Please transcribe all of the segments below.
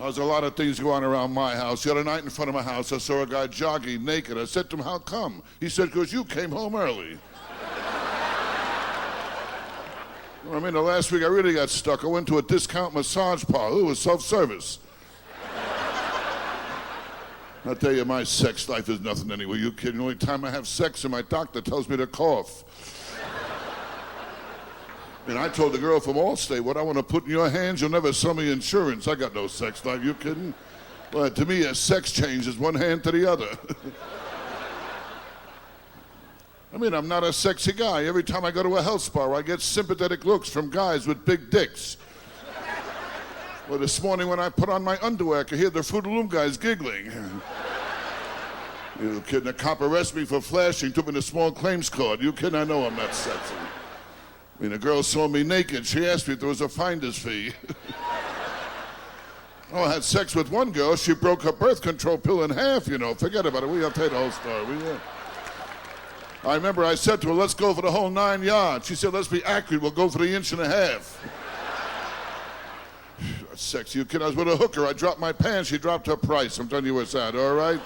There's a lot of things going on around my house. The other night in front of my house, I saw a guy jogging naked. I said to him, how come? He said, because you came home early. I mean, the last week I really got stuck. I went to a discount massage parlor. It was self-service. I tell you, my sex life is nothing anyway. You kidding? The only time I have sex and my doctor tells me to cough. And I told the girl from Allstate, what I want to put in your hands, you'll never sell me insurance. I got no sex life. You kidding? But to me, a sex change is one hand to the other. I mean, I'm not a sexy guy. Every time I go to a health spa, I get sympathetic looks from guys with big dicks. Well, this morning when I put on my underwear, I could hear the Fruit of the Loom guys giggling. You kidding? A cop arrested me for flashing, took me to small claims court. You kidding? I know I'm not sexy. I mean, a girl saw me naked. She asked me if there was a finder's fee. Oh, I had sex with one girl. She broke her birth control pill in half, you know. Forget about it. We have to tell you the whole story. I remember I said to her, let's go for the whole 9 yards. She said, let's be accurate. We'll go for the 1.5 inches. Sexy, you kid. I was with a hooker. I dropped my pants. She dropped her price. I'm telling you what's that, all right?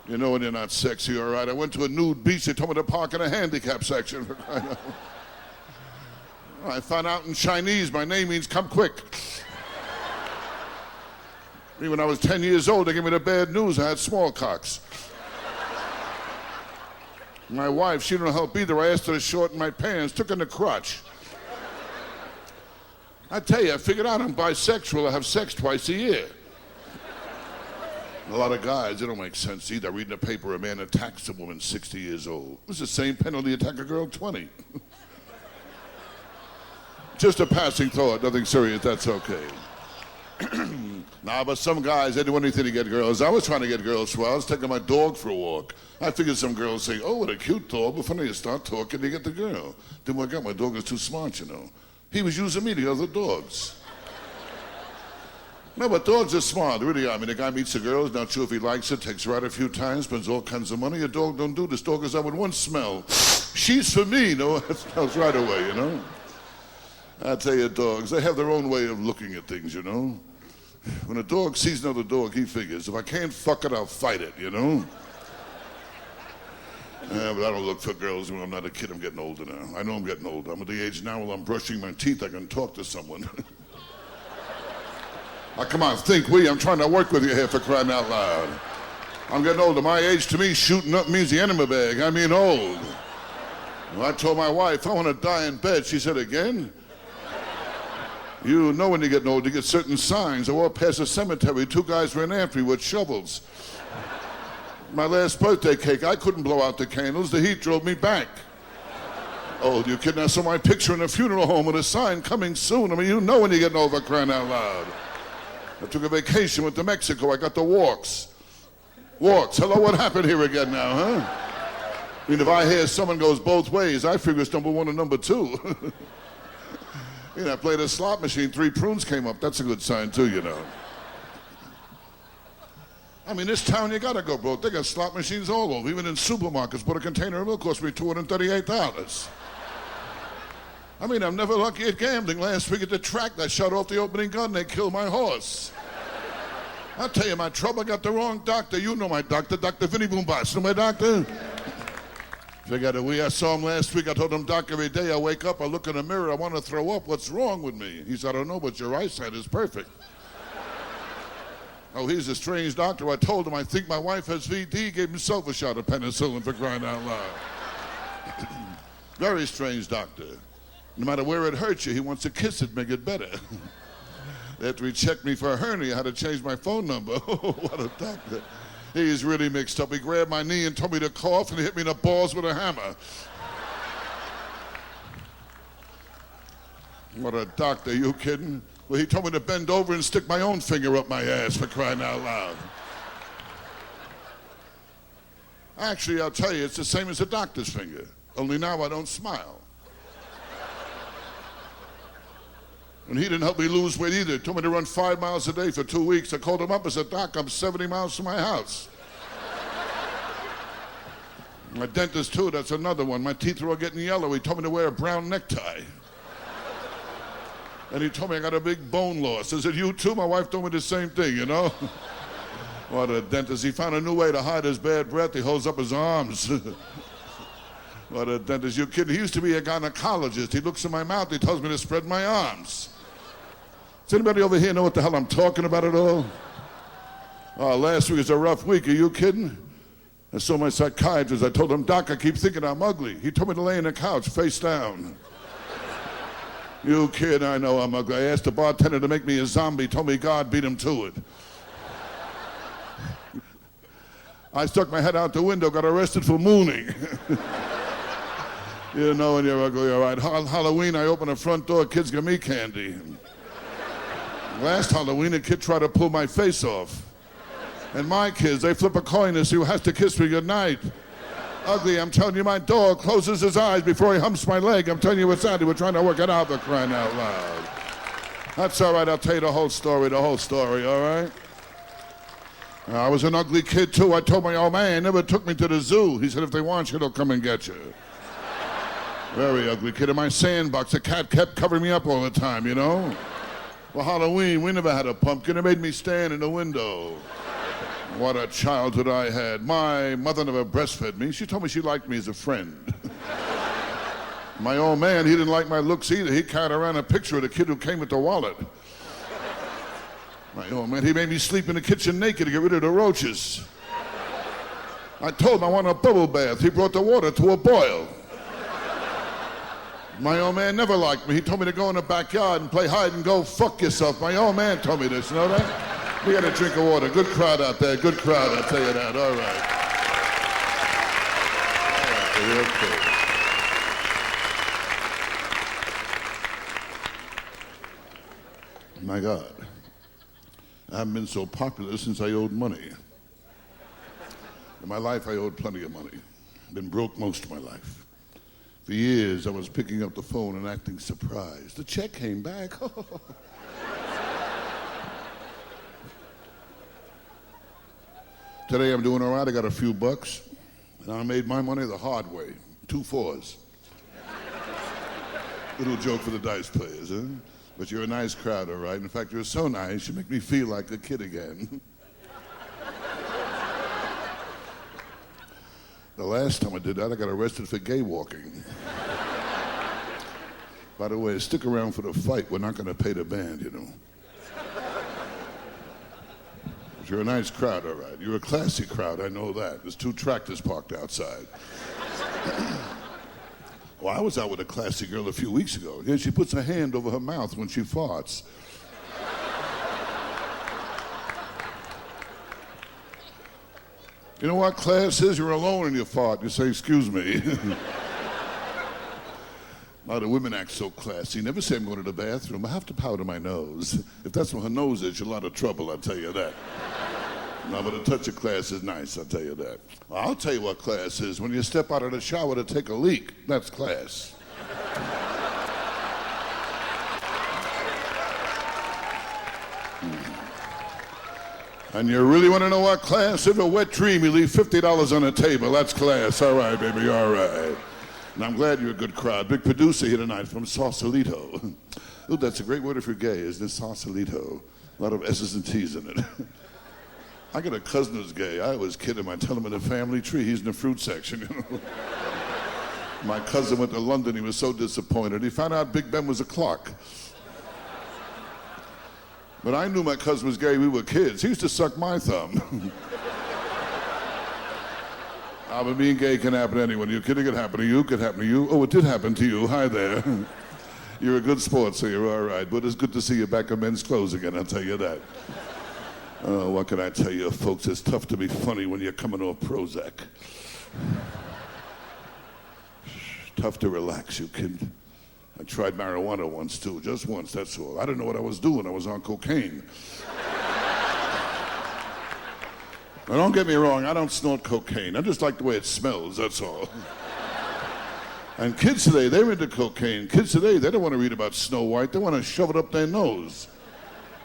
You know when you're not sexy, all right? I went to a nude beach. They told me to park in a handicap section. I found out in Chinese my name means come quick. When I was 10 years old, they gave me the bad news. I had smallpox. My wife, she didn't help either. I asked her to shorten my pants, took in the crotch. I tell you, I figured out I'm bisexual. I have sex twice a year. A lot of guys, it don't make sense either. Reading the paper, a man attacks a woman 60 years old. It was the same penalty attack a girl 20. Just a passing thought, nothing serious, that's okay. Nah, but some guys, they do anything to get girls. I was trying to get girls for I was taking my dog for a walk. I figured some girls say, oh, what a cute dog. Before you start talking, they get the girl. Didn't work out. My dog is too smart, you know. He was using me to other dogs. No, but dogs are smart, really are. I mean, the guy meets a girl, is not sure if he likes it, takes her out a few times, spends all kinds of money. A dog don't do this. Dog is out with one smell. She's for me, no? That smells right away, you know? I tell you, dogs, they have their own way of looking at things, you know? When a dog sees another dog, he figures, if I can't fuck it, I'll fight it, you know? Yeah, but I don't look for girls when I'm not a kid. I'm getting older now. I know I'm getting older. I'm at the age now while I'm brushing my teeth, I can talk to someone. Oh, come on, think, will you? I'm trying to work with you here, for crying out loud. I'm getting older. My age, to me, shooting up means the enema bag. I mean old. Well, I told my wife, I want to die in bed. She said, again? You know when you're getting old, you get certain signs. I walked past a cemetery. 2 guys ran after me with shovels. My last birthday cake, I couldn't blow out the candles. The heat drove me back. Oh, you kidding? I saw my picture in a funeral home with a sign, coming soon. I mean, you know when you're getting over, crying out loud. I took a vacation, went to Mexico. I got the walks. Walks. Hello, what happened here again now, huh? I mean, if I hear someone goes both ways, I figure it's number 1 and number 2. You know, I played a slot machine, 3 prunes came up. That's a good sign, too, you know. I mean, this town, you gotta go broke. They got slot machines all over. Even in supermarkets, but a container of milk cost me $238. I mean, I'm never lucky at gambling. Last week at the track, I shot off the opening gun. They killed my horse. I'll tell you my trouble. I got the wrong doctor. You know my doctor, Dr. Vinny Boombas. You know my doctor? Forget it. I saw him last week. I told him, Doc, every day I wake up, I look in the mirror, I want to throw up. What's wrong with me? He said, I don't know, but your eyesight is perfect. Oh, he's a strange doctor. I told him, I think my wife has VD, gave himself a shot of penicillin, for crying out loud. Very strange doctor. No matter where it hurts you, he wants to kiss it, make it better. After he checked me for a hernia, I had to change my phone number. Oh, what a doctor. He's really mixed up. He grabbed my knee and told me to cough, and he hit me in the balls with a hammer. What a doctor, you kidding? Well, he told me to bend over and stick my own finger up my ass, for crying out loud. Actually, I'll tell you, it's the same as a doctor's finger, only now I don't smile. And he didn't help me lose weight either. He told me to run 5 miles a day for 2 weeks. I called him up and said, Doc, I'm 70 miles from my house. My dentist, too, that's another one. My teeth were all getting yellow. He told me to wear a brown necktie. And he told me I got a big bone loss. I said, you too? My wife told me the same thing, you know? What a dentist. He found a new way to hide his bad breath. He holds up his arms. What a dentist. You kidding? He used to be a gynecologist. He looks in my mouth. He tells me to spread my arms. Does anybody over here know what the hell I'm talking about at all? Oh, last week was a rough week. Are you kidding? I saw my psychiatrist. I told him, Doc, I keep thinking I'm ugly. He told me to lay in the couch, face down. You kid, I know I'm ugly. I asked the bartender to make me a zombie. Told me God beat him to it. I stuck my head out the window, got arrested for mooning. You know when you're ugly, all right. Halloween, I opened the front door, kids give me candy. Last Halloween, a kid tried to pull my face off. And my kids, they flip a coin to see who has to kiss me goodnight. Ugly, I'm telling you, my dog closes his eyes before he humps my leg. I'm telling you what's out. We're trying to work it out, for crying out loud. That's all right, I'll tell you the whole story, all right? I was an ugly kid, too. I told my old man, he never took me to the zoo. He said, if they want you, they'll come and get you. Very ugly kid. In my sandbox, the cat kept covering me up all the time, you know? Well, Halloween, we never had a pumpkin. It made me stand in the window. What a childhood I had. My mother never breastfed me. She told me she liked me as a friend. My old man, he didn't like my looks either. He carried around a picture of the kid who came with the wallet. My old man, he made me sleep in the kitchen naked to get rid of the roaches. I told him I want a bubble bath. He brought the water to a boil. My old man never liked me. He told me to go in the backyard and play hide and go fuck yourself. My old man told me this, you know that? We got a drink of water. Good crowd out there. Good crowd, I'll tell you that. All right. Okay. My God. I haven't been so popular since I owed money. In my life, I owed plenty of money. Been broke most of my life. For years, I was picking up the phone and acting surprised. The check came back. Today, I'm doing all right. I got a few bucks, and I made my money the hard way. 2 4s. Little joke for the dice players, huh? But you're a nice crowd, all right? In fact, you're so nice, you make me feel like a kid again. The last time I did that, I got arrested for gay walking. By the way, stick around for the fight. We're not going to pay the band, you know. But you're a nice crowd, all right. You're a classy crowd, I know that. There's 2 tractors parked outside. Well, I was out with a classy girl a few weeks ago. Yeah, she puts her hand over her mouth when she farts. You know what class is? You're alone and you fart. You say, excuse me. A lot of women act so classy. Never say I'm going to the bathroom. I have to powder my nose. If that's what her nose is, you're in a lot of trouble, I'll tell you that. No, but a touch of class is nice, I'll tell you that. Well, I'll tell you what class is. When you step out of the shower to take a leak, that's class. And you really want to know what class? If a wet dream, you leave $50 on the table. That's class. All right, baby, all right. And I'm glad you're a good crowd. Big producer here tonight from Sausalito. Ooh, that's a great word if you're gay, isn't it? Sausalito. A lot of S's and T's in it. I got a cousin who's gay. I always kid him. I tell him in the family tree, he's in the fruit section, you know. My cousin went to London. He was so disappointed. He found out Big Ben was a clock. But I knew my cousin was gay. We were kids. He used to suck my thumb. But being gay can happen to anyone. You kidding? It can happen to you. It could happen to you. Oh, it did happen to you. Hi there. You're a good sport, so you're all right. But it's good to see you back in men's clothes again, I'll tell you that. Oh, what can I tell you, folks? It's tough to be funny when you're coming off Prozac. Tough to relax, you kid. I tried marijuana once, too. Just once, that's all. I didn't know what I was doing. I was on cocaine. Now, don't get me wrong. I don't snort cocaine. I just like the way it smells, that's all. And kids today, they're into cocaine. Kids today, they don't want to read about Snow White. They want to shove it up their nose.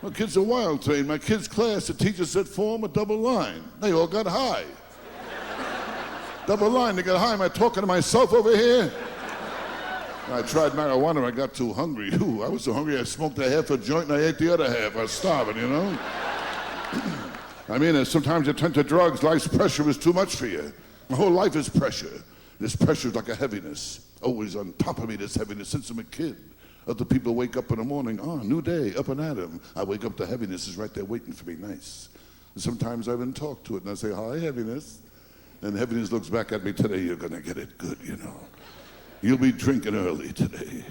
Well, kids are wild today. In my kids' class, the teacher said, form a double line. They all got high. Double line, they got high. Am I talking to myself over here? I tried marijuana, I got too hungry. Ooh, I was so hungry I smoked a half a joint and I ate the other half. I was starving, you know? I mean, sometimes you turn to drugs, life's pressure is too much for you. My whole life is pressure. This pressure is like a heaviness. Always on top of me, this heaviness since I'm a kid. Other people wake up in the morning, new day, up and at 'em. I wake up, the heaviness is right there waiting for me, nice. And sometimes I even talk to it and I say, hi, heaviness. And heaviness looks back at me, today you're gonna get it good, you know. You'll be drinking early today.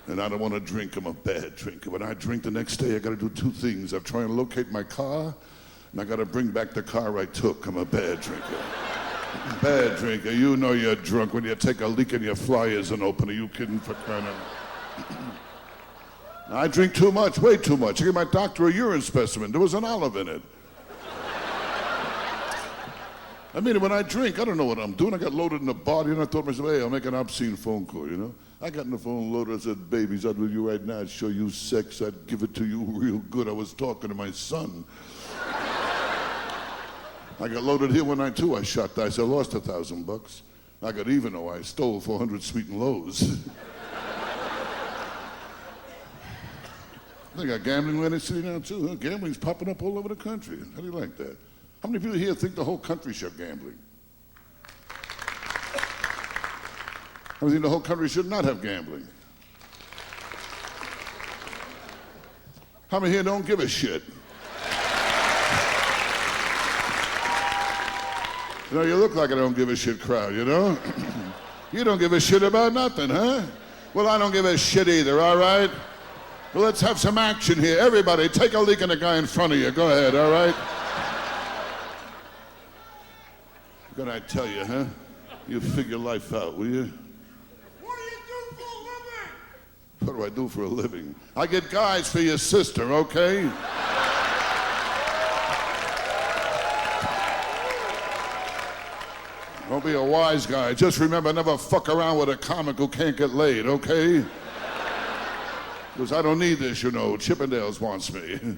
And I don't want to drink, I'm a bad drinker. When I drink the next day, I got to do two things. I'm trying to locate my car, and I got to bring back the car I took. I'm a bad drinker. Bad drinker. You know you're drunk when you take a leak in your flyers and open. Are you kidding, for crying out loud? I drink too much, way too much. I gave my doctor a urine specimen. There was an olive in it. I mean, when I drink, I don't know what I'm doing. I got loaded in the body, and I thought to myself, hey, I'll make an obscene phone call, you know? I got in the phone loaded. I said, babies, I'd with you right now. I'd show you sex. I'd give it to you real good. I was talking to my son. I got loaded here one night, too. I shot dice. I lost $1,000. I got even, though I stole 400 sweet and lows. They got gambling in the city now, too. Huh? Gambling's popping up all over the country. How do you like that? How many people here think the whole country should gambling? How many think the whole country should not have gambling? How many here don't give a shit? You know, you look like a don't give a shit crowd, you know? You don't give a shit about nothing, huh? Well, I don't give a shit either, all right? Well, let's have some action here. Everybody, take a leak in the guy in front of you. Go ahead, all right? What I tell you, huh? You figure life out, will you? What do you do for a living? What do I do for a living? I get guys for your sister, okay? Don't be a wise guy. Just remember, never fuck around with a comic who can't get laid, okay? Because I don't need this, you know. Chippendales wants me.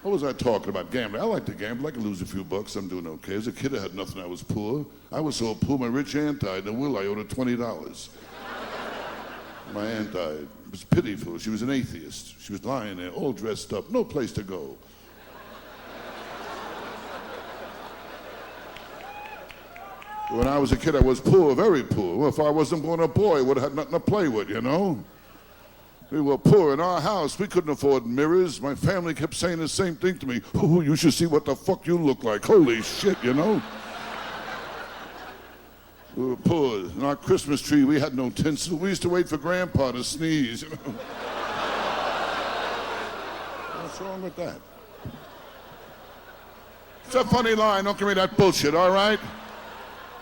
What was I talking about? Gambling. I like to gamble. I can lose a few bucks. I'm doing okay. As a kid, I had nothing. I was poor. I was so poor, my rich aunt died. And will, I owed her $20. My aunt died. It was pitiful. She was an atheist. She was lying there, all dressed up, no place to go. When I was a kid, I was poor, very poor. Well, if I wasn't born a boy, I would have had nothing to play with, you know? We were poor in our house. We couldn't afford mirrors. My family kept saying the same thing to me. Oh, you should see what the fuck you look like. Holy shit, you know? We were poor. In our Christmas tree, we had no tinsel. We used to wait for Grandpa to sneeze. You know? What's wrong with that? It's a funny line. Don't give me that bullshit, all right?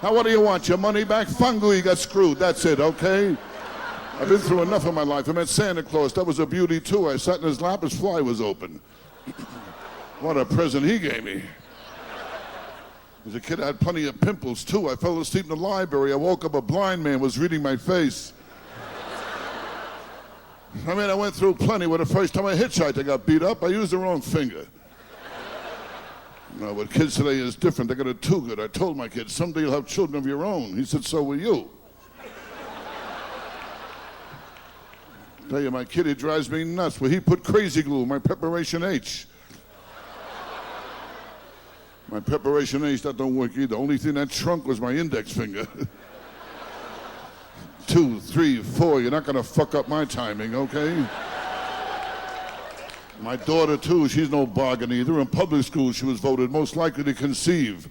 Now, what do you want? Your money back? Fungu, you got screwed. That's it, okay? I've been through enough in my life. I met Santa Claus. That was a beauty, too. I sat in his lap. His fly was open. What a present he gave me. As a kid, I had plenty of pimples, too. I fell asleep in the library. I woke up, a blind man was reading my face. I mean, I went through plenty. When the first time I hitchhiked, I got beat up. I used the wrong finger. No, what kids today is different. They got it too good. I told my kids, someday you'll have children of your own. He said, so will you. Tell you, my kid, he drives me nuts. Well, he put crazy glue in my preparation H. My preparation H, that don't work either. The only thing that shrunk was my index finger. 2, 3, 4, you're not gonna fuck up my timing, okay? My daughter, too, she's no bargain either. In public school, she was voted most likely to conceive.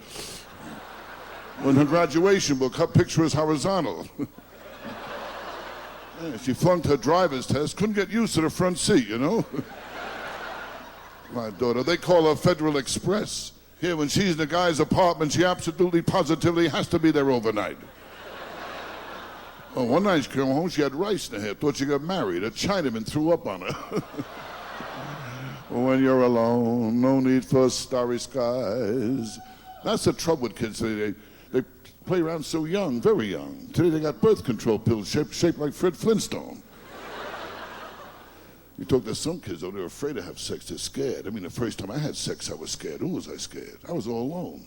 In her graduation book, her picture is horizontal. Yeah, she flunked her driver's test, couldn't get used to the front seat, you know? My daughter, they call her Federal Express. Here, when she's in the guy's apartment, she absolutely, positively has to be there overnight. Oh, one night she came home, she had rice in her hair, thought she got married. A Chinaman threw up on her. When you're alone, no need for starry skies. That's the trouble with kids today. They play around so young, very young. Today they got birth control pills shaped like Fred Flintstone. You talk to some kids, though, they're afraid to have sex, they're scared. I mean, the first time I had sex, I was scared. Who was I scared? I was all alone.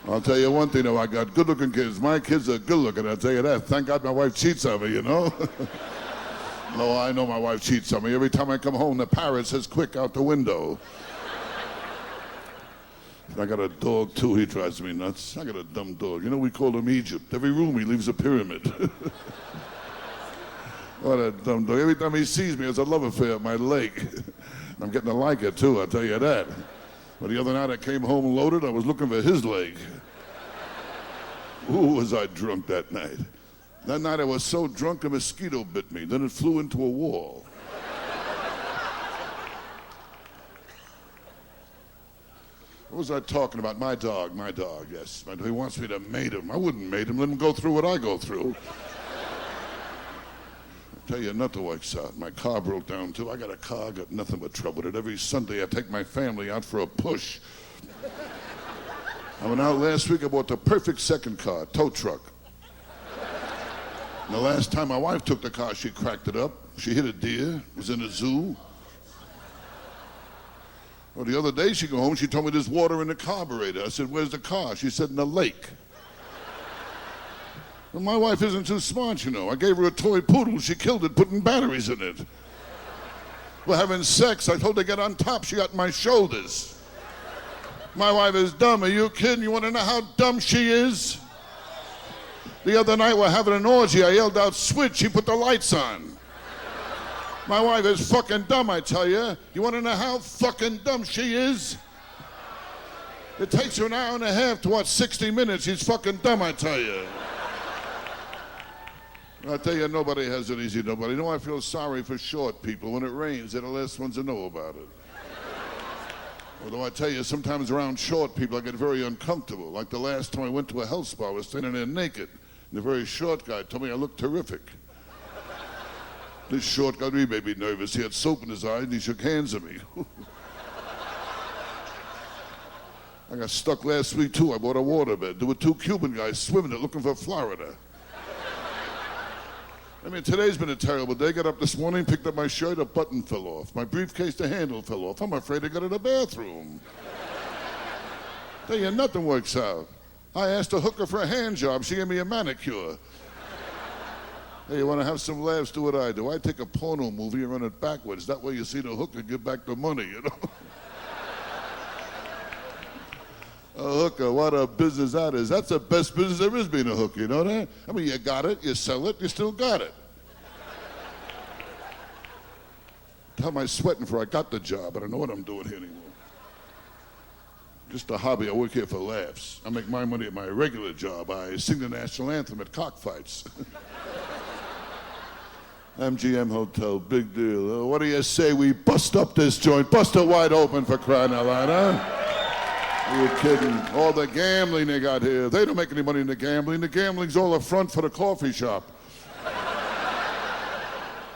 I'll tell you one thing, though, I got good-looking kids. My kids are good-looking, I'll tell you that. Thank God my wife cheats on me, you know? No, I know my wife cheats on me. Every time I come home, the parrot says, quick, out the window. I got a dog, too. He drives me nuts. I got a dumb dog. You know, we call him Egypt. Every room he leaves a pyramid. What a dumb dog. Every time he sees me, it's a love affair at my leg. I'm getting to like it, too, I'll tell you that. But the other night I came home loaded, I was looking for his leg. Ooh, was I drunk that night. That night I was so drunk a mosquito bit me, then it flew into a wall. What was I talking about? My dog, yes. He wants me to mate him. I wouldn't mate him, let him go through what I go through. Tell you, nothing works out. My car broke down, too. I got a car, got nothing but trouble with it. Every Sunday, I take my family out for a push. I went out last week, I bought the perfect second car, tow truck. And the last time my wife took the car, she cracked it up. She hit a deer, was in a zoo. Well, the other day, she go home, she told me there's water in the carburetor. I said, where's the car? She said, in the lake. Well, my wife isn't too smart, you know. I gave her a toy poodle. She killed it, putting batteries in it. We're having sex. I told her to get on top. She got my shoulders. My wife is dumb. Are you kidding? You want to know how dumb she is? The other night, we're having an orgy. I yelled out, switch. She put the lights on. My wife is fucking dumb, I tell you. You want to know how fucking dumb she is? It takes her an hour and a half to watch 60 Minutes. She's fucking dumb, I tell you. I tell you, nobody has it easy, nobody. You know, I feel sorry for short people. When it rains, they're the last ones to know about it. Although I tell you, sometimes around short people, I get very uncomfortable. Like the last time I went to a health spa, I was standing there naked. And the very short guy told me I looked terrific. This short guy really made me nervous. He had soap in his eyes and he shook hands at me. I got stuck last week, too. I bought a waterbed. There were 2 Cuban guys swimming it looking for Florida. I mean, today's been a terrible day. Got up this morning, picked up my shirt, a button fell off. My briefcase, the handle fell off. I'm afraid I got in the bathroom. Tell you, nothing works out. I asked a hooker for a hand job. She gave me a manicure. Hey, you want to have some laughs? Do what I do. I take a porno movie and run it backwards. That way you see the hooker give back the money, you know? A hooker, what a business that is. That's the best business there is, being a hooker, you know that? I mean, you got it, you sell it, you still got it. How am I sweating for? I got the job. I don't know what I'm doing here anymore. Just a hobby. I work here for laughs. I make my money at my regular job. I sing the national anthem at cockfights. MGM Hotel, big deal. What do you say we bust up this joint? Bust it wide open, for crying out loud, huh? You're kidding. All the gambling they got here. They don't make any money in the gambling. The gambling's all a front for the coffee shop.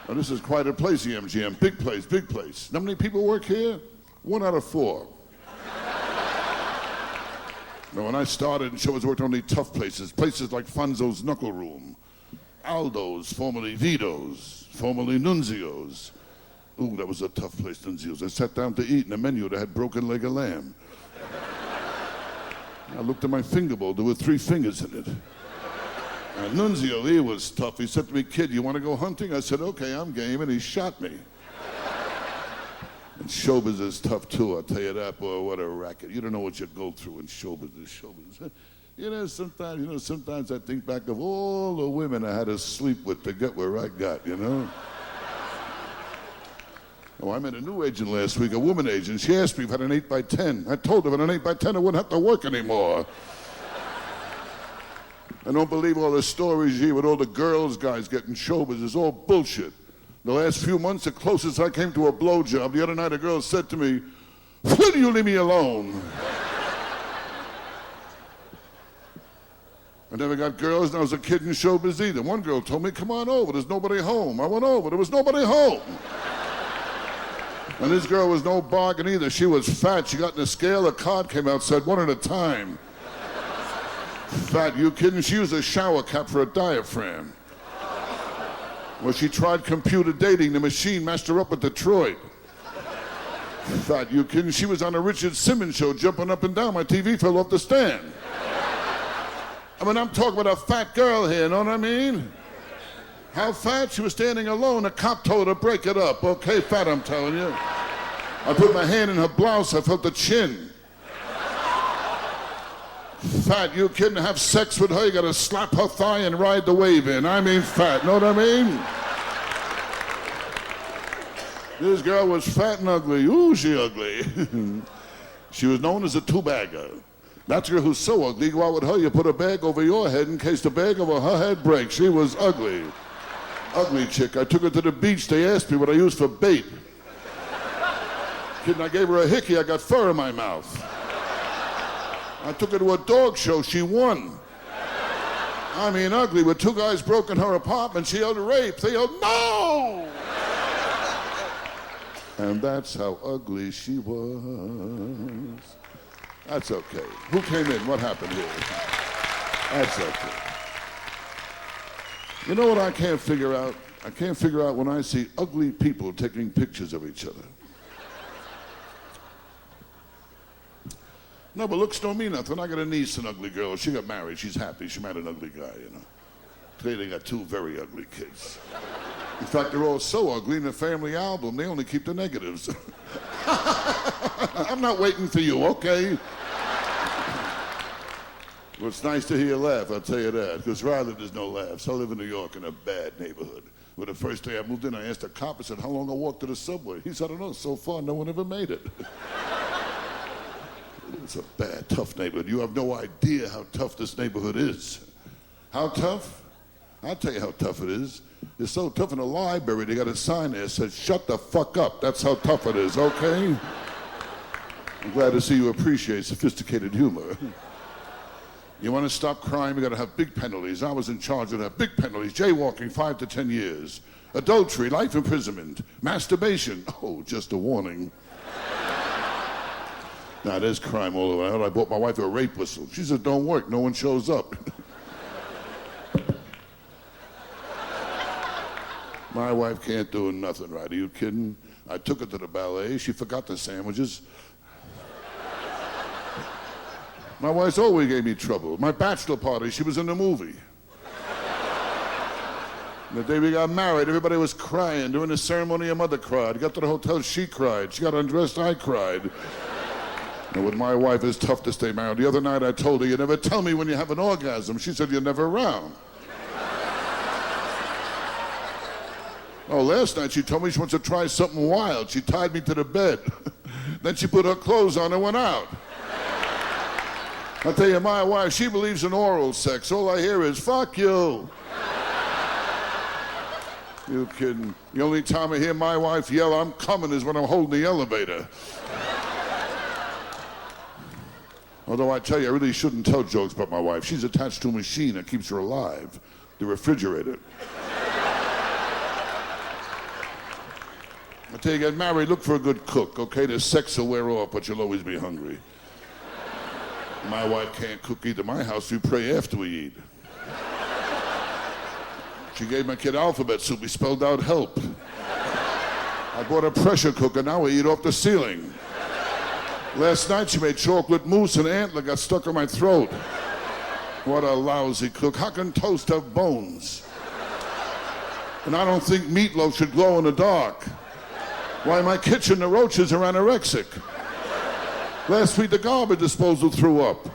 Now, this is quite a place, the MGM. Big place, big place. How many people work here? 1 out of 4. Now, when I started in shows, I worked only tough places. Places like Fonzo's Knuckle Room, Aldo's, formerly Vito's, formerly Nunzio's. Ooh, that was a tough place, Nunzio's. I sat down to eat, and the menu that had broken leg of lamb. I looked at my finger bowl. There were 3 fingers in it. Nunzio, he was tough. He said to me, kid, you want to go hunting? I said, okay, I'm game, and he shot me. And showbiz is tough, too, I'll tell you that, boy, what a racket. You don't know what you go through in showbiz is showbiz. Sometimes I think back of all the women I had to sleep with to get where I got, you know? Oh, I met a new agent last week, a woman agent. She asked me if I had an 8x10. I told her if I had an 8x10, I wouldn't have to work anymore. I don't believe all the stories here with all the girls guys getting showbiz. It's all bullshit. The last few months, the closest I came to a blowjob, the other night a girl said to me, "Will you leave me alone?" I never got girls, and I was a kid in showbiz either. One girl told me, come on over, there's nobody home. I went over, there was nobody home. And this girl was no bargain either. She was fat. She got in the scale. A card came out, said 1 at a time. Fat, you kidding? She used a shower cap for a diaphragm. Well, she tried computer dating. The machine matched her up with Detroit. Fat, you kidding? She was on a Richard Simmons show, jumping up and down. My TV fell off the stand. I mean, I'm talking about a fat girl here, you know what I mean? How fat? She was standing alone. A cop told her to break it up. Okay, fat, I'm telling you. I put my hand in her blouse. I felt the chin. Fat, you kidding? Have sex with her, you gotta slap her thigh and ride the wave in. I mean fat, know what I mean? This girl was fat and ugly. Ooh, she ugly. She was known as a two-bagger. That's a girl who's so ugly, you go out with her, you put a bag over your head in case the bag over her head breaks. She was ugly. Ugly chick. I took her to the beach. They asked me what I used for bait. Kidding, I gave her a hickey. I got fur in my mouth. I took her to a dog show. She won. I mean, ugly. With two guys broke in her apartment, she yelled rape. They yelled, no! And that's how ugly she was. That's okay. Who came in? What happened here? That's okay. You know what I can't figure out? I can't figure out when I see ugly people taking pictures of each other. No, but looks don't mean nothing. I got a niece, an ugly girl. She got married. She's happy. She married an ugly guy, you know. Today they got two very ugly kids. In fact, they're all so ugly in the family album, they only keep the negatives. I'm not waiting for you, okay? Well, it's nice to hear you laugh, I'll tell you that, because rather there's no laughs. I live in New York in a bad neighborhood. Well, the first day I moved in, I asked the cop, I said, how long I walked to the subway? He said, I don't know, so far no one ever made it. It's a bad, tough neighborhood. You have no idea how tough this neighborhood is. How tough? I'll tell you how tough it is. It's so tough in the library, they got a sign there that says, shut the fuck up. That's how tough it is, okay? I'm glad to see you appreciate sophisticated humor. You want to stop crime, you got to have big penalties. I was in charge of that. Big penalties. Jaywalking, 5 to 10 years. Adultery, life imprisonment. Masturbation, oh, just a warning. Now, there's crime all over. I bought my wife a rape whistle. She said, don't work, no one shows up. My wife can't do nothing right. Are you kidding? I took her to the ballet. She forgot the sandwiches. My wife's always gave me trouble. My bachelor party, she was in the movie. The day we got married, everybody was crying. During the ceremony, her mother cried. Got to the hotel, she cried. She got undressed, I cried. And with my wife, it's tough to stay married. The other night, I told her, you never tell me when you have an orgasm. She said, you're never around. Oh, last night she told me she wants to try something wild. She tied me to the bed. Then she put her clothes on and went out. I'll tell you, my wife, she believes in oral sex. All I hear is, fuck you. You kidding? The only time I hear my wife yell, I'm coming, is when I'm holding the elevator. Although I tell you, I really shouldn't tell jokes about my wife. She's attached to a machine that keeps her alive, the refrigerator. I tell you, get married, look for a good cook, okay? The sex will wear off, but you'll always be hungry. My wife can't cook either. My house, we pray after we eat. She gave my kid alphabet soup. We spelled out help. I bought a pressure cooker. Now we eat off the ceiling. Last night she made chocolate mousse and antler got stuck in my throat. What a lousy cook. How can toast have bones? And I don't think meatloaf should glow in the dark. Why, in my kitchen, the roaches are anorexic. Last week, the garbage disposal threw up.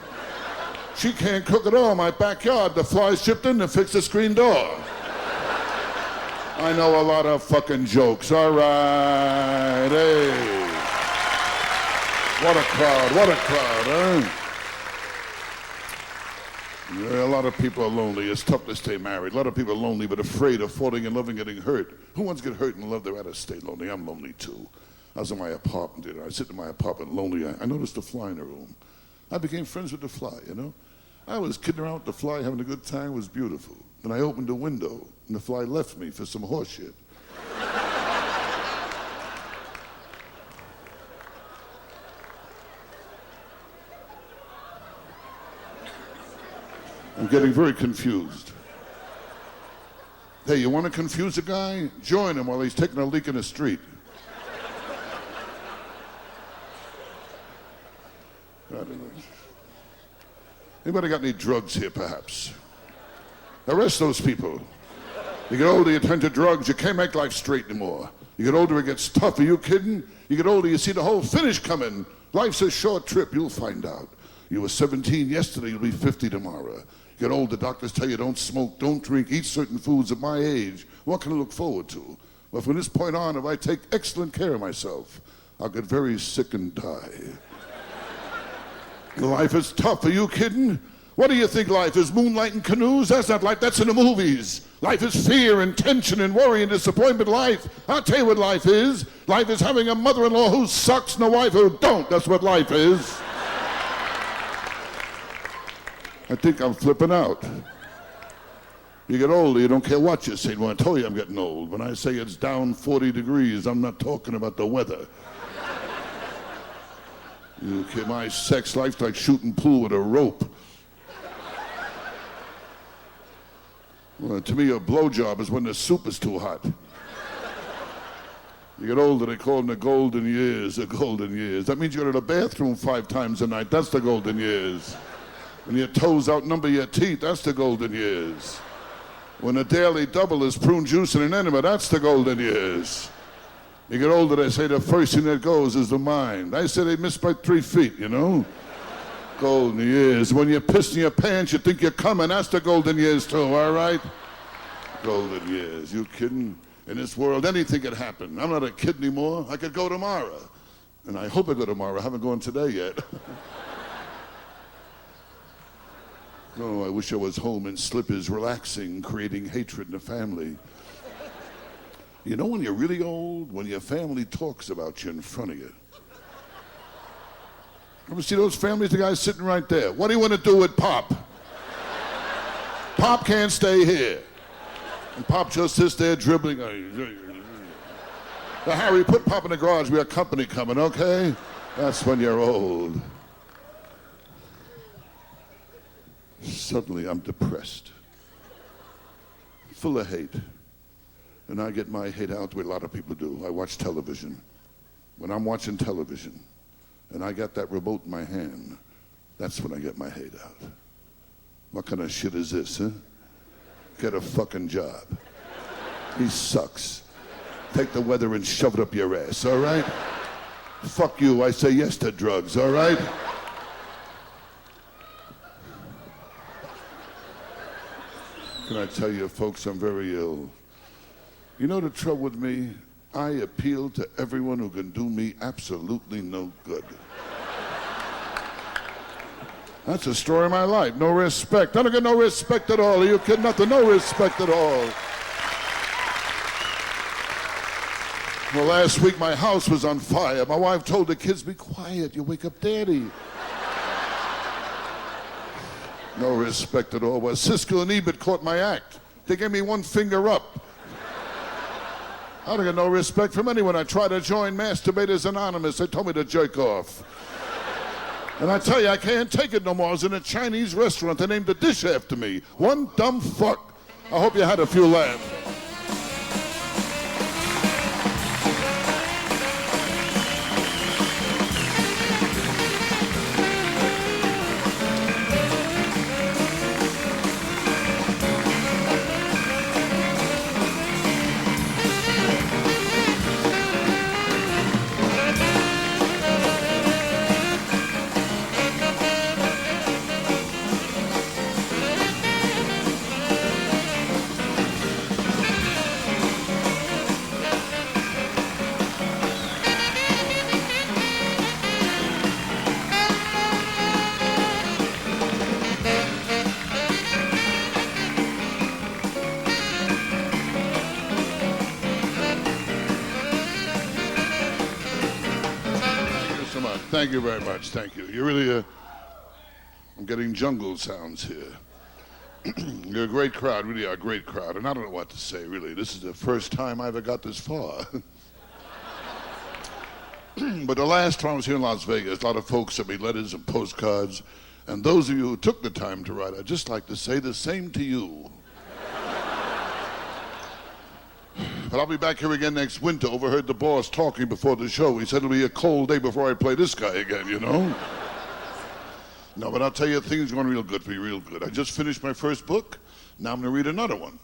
She can't cook at all in my backyard. The flies chipped in to fix the screen door. I know a lot of fucking jokes. All right, hey. What a crowd, huh? Yeah, a lot of people are lonely. It's tough to stay married. A lot of people are lonely but afraid of falling in love and getting hurt. Who wants to get hurt and love? They'd rather stay lonely. I'm lonely too. I was in my apartment, I sit in my apartment lonely. I noticed a fly in the room. I became friends with the fly, you know? I was kidding around with the fly, having a good time. It was beautiful. Then I opened the window, and the fly left me for some horse shit. I'm getting very confused. Hey, you want to confuse a guy? Join him while he's taking a leak in the street. I don't know. Anybody got any drugs here, perhaps? Arrest those people. You get older, you turn to drugs, you can't make life straight anymore. You get older, it gets tough. Are you kidding? You get older, you see the whole finish coming. Life's a short trip, you'll find out. You were 17 yesterday, you'll be 50 tomorrow. You get older, doctors tell you don't smoke, don't drink, eat certain foods. At my age, what can I look forward to? Well, from this point on, if I take excellent care of myself, I'll get very sick and die. Life is tough, are you kidding? What do you think life is? Moonlight and canoes? That's not life, that's in the movies. Life is fear and tension and worry and disappointment. Life, I'll tell you what life is. Life is having a mother-in-law who sucks and a wife who don't. That's what life is. I think I'm flipping out. You get older, you don't care what you say. Well, I told you I'm getting old. When I say it's down 40 degrees, I'm not talking about the weather. My sex life's like shooting pool with a rope. Well, to me, a blowjob is when the soup is too hot. You get older, they call them the golden years, the golden years. That means you go to the bathroom 5 times a night. That's the golden years. When your toes outnumber your teeth, that's the golden years. When a daily double is prune juice and an enema, that's the golden years. You get older, they say the first thing that goes is the mind. I say they miss by 3 feet, you know? Golden years. When you're pissing your pants, you think you're coming. That's the golden years too, all right? Golden years. You kidding? In this world, anything could happen. I'm not a kid anymore. I could go tomorrow. And I hope I go tomorrow. I haven't gone today yet. No, I wish I was home in slippers, relaxing, creating hatred in the family. You know when you're really old? When your family talks about you in front of you. Ever see those families? The guy's sitting right there. What do you want to do with Pop? Pop can't stay here. And Pop just sits there dribbling. Now, Harry, put Pop in the garage. We have company coming, okay? That's when you're old. Suddenly, I'm depressed. Full of hate. And I get my hate out the way a lot of people do. I watch television. When I'm watching television, and I got that remote in my hand, that's when I get my hate out. What kind of shit is this, huh? Get a fucking job. He sucks. Take the weather and shove it up your ass, all right? Fuck you, I say yes to drugs, all right? Can I tell you, folks, I'm very ill. You know the trouble with me? I appeal to everyone who can do me absolutely no good. That's the story of my life. No respect. I don't get no respect at all. Are you kidding? Nothing. No respect at all. Well, last week my house was on fire. My wife told the kids, be quiet. You wake up Daddy. No respect at all. Well, Siskel and Ebert caught my act. They gave me one finger up. I don't get no respect from anyone. I try to join Masturbators Anonymous. They told me to jerk off. And I tell you, I can't take it no more. I was in a Chinese restaurant. They named the dish after me. One dumb fuck. I hope you had a few laughs. Thank you very much. Thank you. You really, I'm getting jungle sounds here. You're a great crowd. Really are a great crowd. And I don't know what to say, really. This is the first time I ever got this far. But the last time I was here in Las Vegas, a lot of folks sent me letters and postcards. And those of you who took the time to write, I'd just like to say the same to you. But I'll be back here again next winter. Overheard the boss talking before the show. He said it'll be a cold day before I play this guy again, you know? No, but I'll tell you, things are going real good for you, real good. I just finished my first book. Now I'm going to read another one.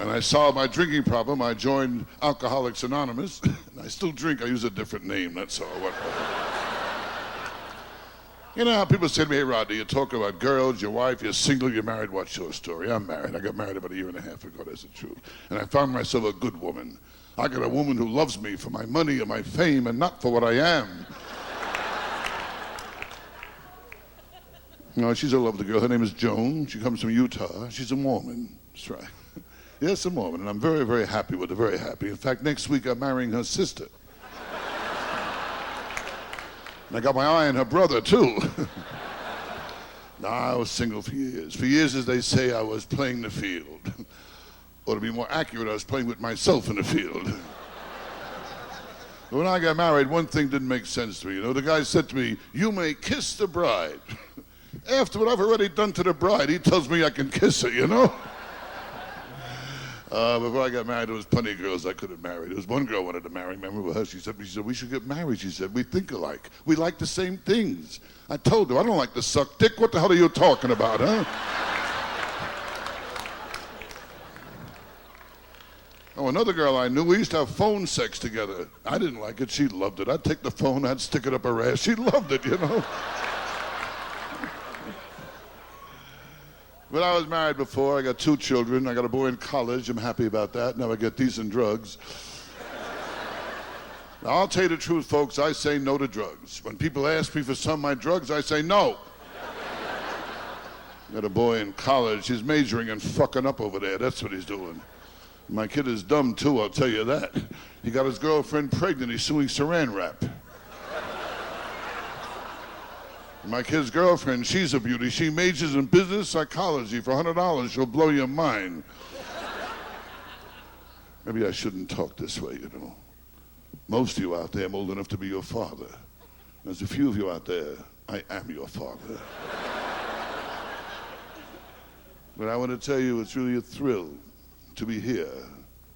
And I solved my drinking problem. I joined Alcoholics Anonymous. And I still drink. I use a different name, that's all. You know how people say to me, hey, Rodney, you talk about girls, your wife, you're single, you're married, what's your story? I'm married. I got married about 1.5 years ago, that's the truth. And I found myself a good woman. I got a woman who loves me for my money and my fame and not for what I am. No, she's a lovely girl. Her name is Joan. She comes from Utah. She's a Mormon. That's right. Yes, a Mormon. And I'm very, very happy with her, very happy. In fact, next week I'm marrying her sister. And I got my eye on her brother, too. Now, I was single for years. For years, as they say, I was playing the field. Or to be more accurate, I was playing with myself in the field. But when I got married, one thing didn't make sense to me. You know, the guy said to me, you may kiss the bride. After what I've already done to the bride, he tells me I can kiss her, you know? Before I got married, there was plenty of girls I could have married. There was one girl I wanted to marry. Remember with her? She said, we should get married. She said, we think alike. We like the same things. I told her, I don't like to suck dick. What the hell are you talking about, huh? Oh, another girl I knew, we used to have phone sex together. I didn't like it. She loved it. I'd take the phone, I'd stick it up her ass. She loved it, you know? But I was married before. I got 2 children. I got a boy in college. I'm happy about that. Now I get decent drugs. Now, I'll tell you the truth, folks. I say no to drugs. When people ask me for some of my drugs, I say no. I got a boy in college. He's majoring in fucking up over there. That's what he's doing. My kid is dumb, too, I'll tell you that. He got his girlfriend pregnant. He's suing Saran Wrap. My kid's girlfriend, she's a beauty. She majors in business psychology. For $100, she'll blow your mind. Maybe I shouldn't talk this way, you know. Most of you out there, I'm old enough to be your father. There's a few of you out there, I am your father. But I want to tell you, it's really a thrill to be here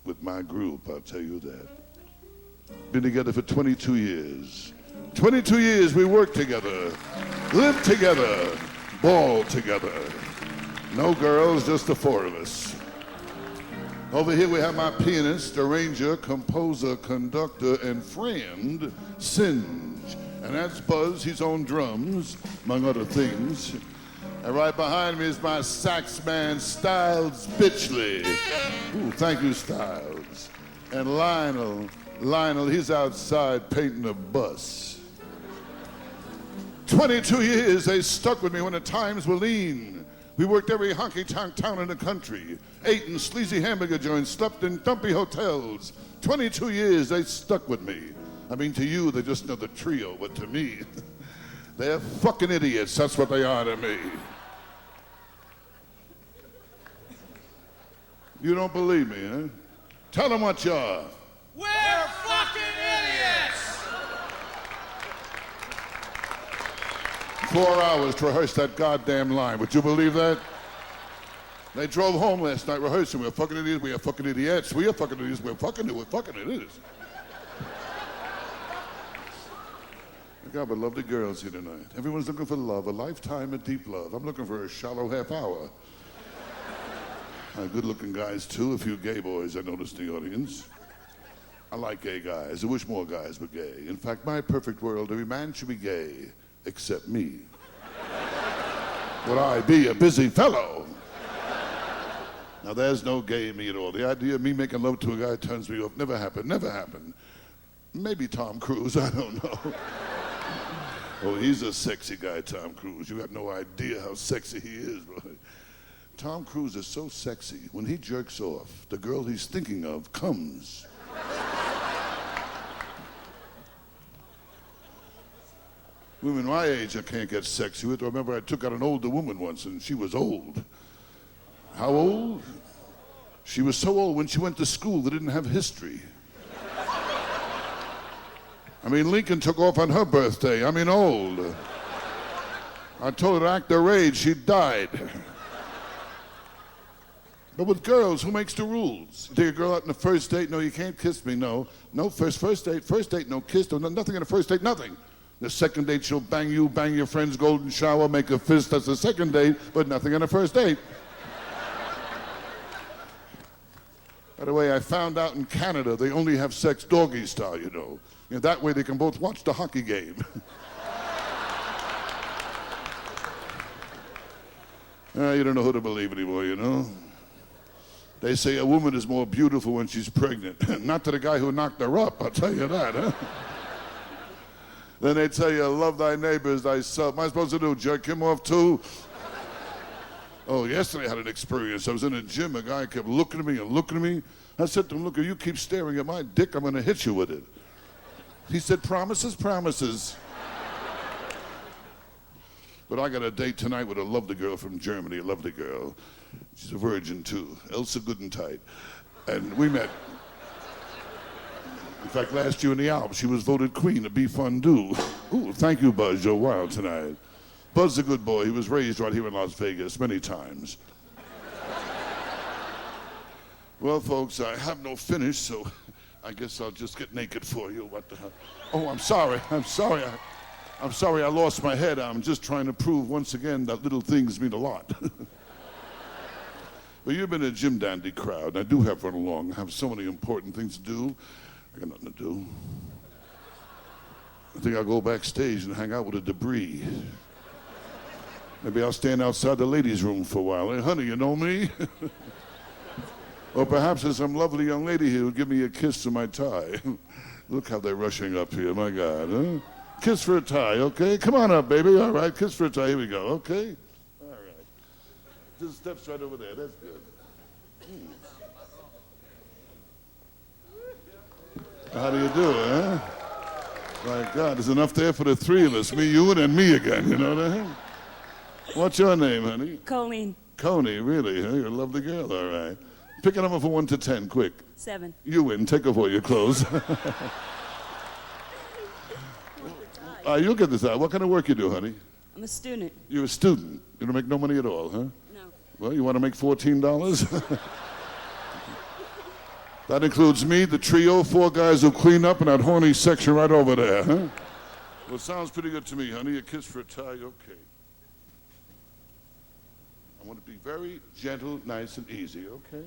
with my group, I'll tell you that. Been together for 22 years. 22 years we worked together, lived together, balled together. No girls, just the 4 of us. Over here we have my pianist, arranger, composer, conductor, and friend, Singe. And that's Buzz, he's on drums, among other things. And right behind me is my sax man, Styles Bitchley. Ooh, thank you, Styles. And Lionel, he's outside painting a bus. 22 years, they stuck with me when the times were lean. We worked every honky-tonk town in the country, ate in sleazy hamburger joints, slept in dumpy hotels. 22 years, they stuck with me. I mean, to you, they're just another trio, but to me, they're fucking idiots. That's what they are to me. You don't believe me, huh? Tell them what you are. We're fucking idiots! 4 hours to rehearse that goddamn line. Would you believe that? They drove home last night rehearsing. We're fucking idiots. We are fucking idiots. We are fucking idiots. We're fucking idiots. I got but lovely girls here tonight. Everyone's looking for love, a lifetime of deep love. I'm looking for a shallow half hour. Good-looking guys, too. A few gay boys I noticed in the audience. I like gay guys. I wish more guys were gay. In fact, my perfect world, every man should be gay, except me. Would I be a busy fellow? Now, there's no gay in me at all. The idea of me making love to a guy turns me off. Never happened. Never happened. Maybe Tom Cruise. I don't know. Oh, he's a sexy guy, Tom Cruise. You got no idea how sexy he is, boy. Tom Cruise is so sexy. When he jerks off, the girl he's thinking of comes. Women my age, I can't get sexy with. I remember I took out an older woman once, and she was old. How old? She was so old when she went to school they didn't have history. I mean, Lincoln took off on her birthday. I mean, old. I told her to act her age, she died. But with girls, who makes the rules? You take a girl out on the first date, no, you can't kiss me, no. No, first date, no kiss, no, nothing on the first date, nothing. The second date, she'll bang you, bang your friend's golden shower, make a fist. That's the second date, but nothing on the first date. By the way, I found out in Canada they only have sex doggy style, you know. That way they can both watch the hockey game. You don't know who to believe anymore, you know. They say a woman is more beautiful when she's pregnant. Not to the guy who knocked her up, I'll tell you that, huh? Then they tell you, love thy neighbor as thyself. What am I supposed to do, jerk him off too? Oh, yesterday I had an experience. I was in a gym, a guy kept looking at me and looking at me. I said to him, look, if you keep staring at my dick, I'm gonna hit you with it. He said, promises, promises. But I got a date tonight with a lovely girl from Germany, a lovely girl. She's a virgin too, Elsa Goodentight. And we met. In fact, last year in the Alps, she was voted queen of beef fondue. Ooh, thank you, Buzz, you're wild tonight. Buz's a good boy. He was raised right here in Las Vegas many times. Well, folks, I have no finish, so I guess I'll just get naked for you. What the hell? Oh, I'm sorry. I'm sorry I lost my head. I'm just trying to prove once again that little things mean a lot. Well, you've been a Jim Dandy crowd, and I do have run along. I have so many important things to do. I got nothing to do. I think I'll go backstage and hang out with the debris. Maybe I'll stand outside the ladies' room for a while. Hey, honey, you know me? Or perhaps there's some lovely young lady here who'll give me a kiss to my tie. Look how they're rushing up here, my God, huh? Kiss for a tie, okay? Come on up, baby. All right, kiss for a tie. Here we go, okay? All right. Just steps right over there. That's good. How do you do, huh? My God, there's enough there for the three of us. Me, you, and me again, you know that? What's your name, honey? Colleen. Coney, really, huh? You're a lovely girl, all right. Pick a number from 1 to 10, quick. 7. You win. Take off all your clothes. You'll get this out. What kind of work you do, honey? I'm a student. You're a student. You don't make no money at all, huh? No. Well, you want to make $14? That includes me, the trio, 4 guys who clean up in that horny section right over there, huh? Well, it sounds pretty good to me, honey. A kiss for a tie, okay. I want to be very gentle, nice, and easy, okay?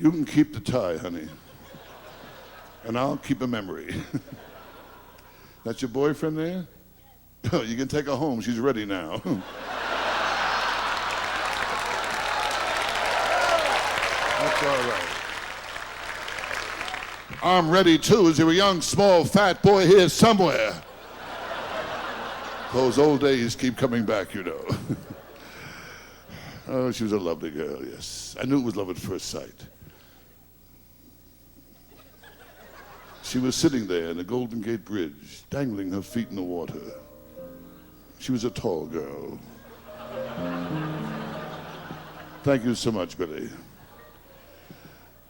You can keep the tie, honey. And I'll keep a memory. That's your boyfriend there? Oh, you can take her home. She's ready now. That's all right. I'm ready too. Is there a young, small, fat boy here somewhere? Those old days keep coming back, you know. Oh, she was a lovely girl, yes. I knew it was love at first sight. She was sitting there in the Golden Gate Bridge, dangling her feet in the water. She was a tall girl. Thank you so much, Billy.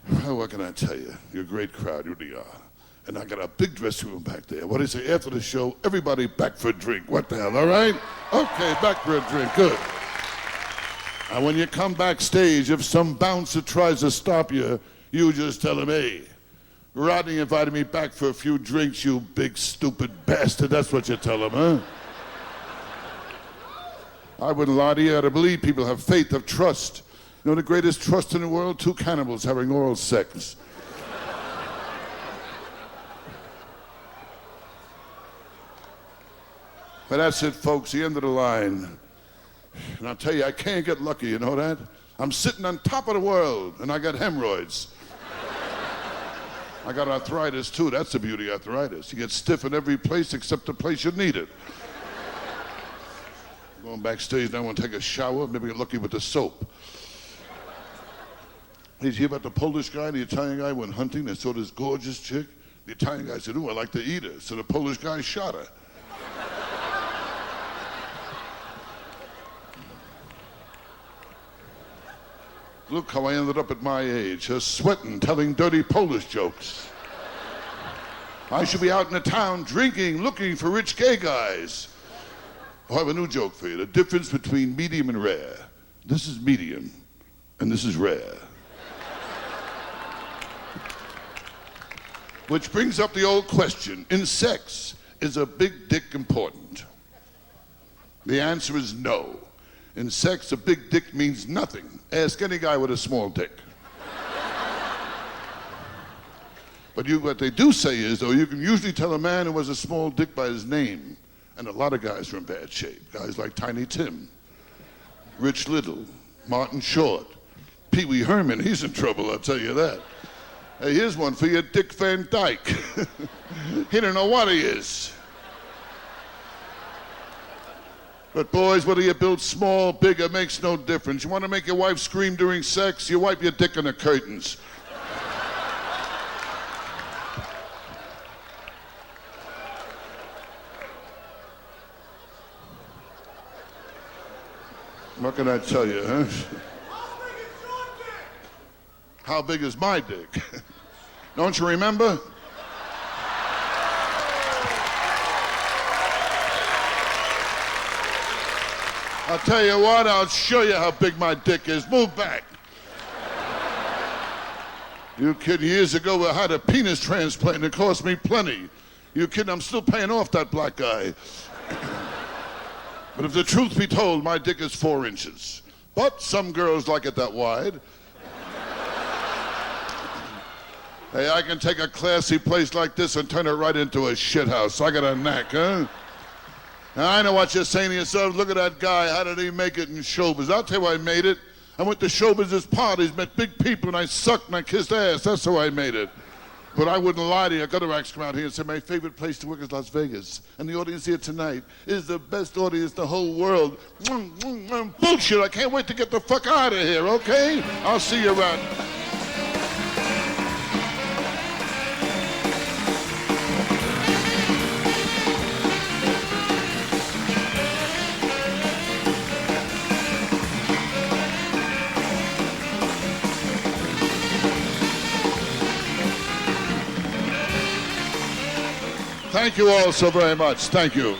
Well, what can I tell you? You're a great crowd, you really are. And I got a big dressing room back there. What do you say? After the show, everybody back for a drink. What the hell, all right? Okay, back for a drink, good. And when you come backstage, if some bouncer tries to stop you, you just tell him, hey, Rodney invited me back for a few drinks, you big stupid bastard. That's what you tell him, huh? I wouldn't lie to you. I believe people have faith, have trust. You know the greatest trust in the world? 2 cannibals having oral sex. But that's it, folks, the end of the line. And I'll tell you, I can't get lucky, you know that? I'm sitting on top of the world, and I got hemorrhoids. I got arthritis, too. That's the beauty of arthritis. You get stiff in every place except the place you need it. Going backstage now, I want to take a shower, maybe get lucky with the soap. Did you hear about the Polish guy and the Italian guy went hunting? They saw this gorgeous chick. The Italian guy said, ooh, I like to eat her. So the Polish guy shot her. Look how I ended up at my age, sweating, telling dirty Polish jokes. I should be out in the town drinking, looking for rich gay guys. I have a new joke for you. The difference between medium and rare. This is medium, and this is rare. Which brings up the old question, in sex, is a big dick important? The answer is no. In sex, a big dick means nothing. Ask any guy with a small dick. But what they do say is, though, you can usually tell a man who has a small dick by his name. And a lot of guys are in bad shape. Guys like Tiny Tim, Rich Little, Martin Short, Pee Wee Herman, he's in trouble, I'll tell you that. Hey, here's one for you, Dick Van Dyke. He don't know what he is. But boys, whether you build small, big, it makes no difference. You want to make your wife scream during sex, you wipe your dick in the curtains. What can I tell you, huh? How big is my dick? Don't you remember? I'll tell you what, I'll show you how big my dick is. Move back. You kid, years ago I had a penis transplant. It cost me plenty. You kidding? I'm still paying off that black guy. But if the truth be told, my dick is 4 inches. But some girls like it that wide. Hey, I can take a classy place like this and turn it right into a shithouse. I got a knack, huh? Now, I know what you're saying to yourself. Look at that guy. How did he make it in showbiz? I'll tell you how I made it. I went to show business parties, met big people, and I sucked and I kissed ass. That's how I made it. But I wouldn't lie to you. I got to come out here and say my favorite place to work is Las Vegas. And the audience here tonight is the best audience in the whole world. Bullshit. I can't wait to get the fuck out of here, okay? I'll see you around. Thank you all so very much. Thank you.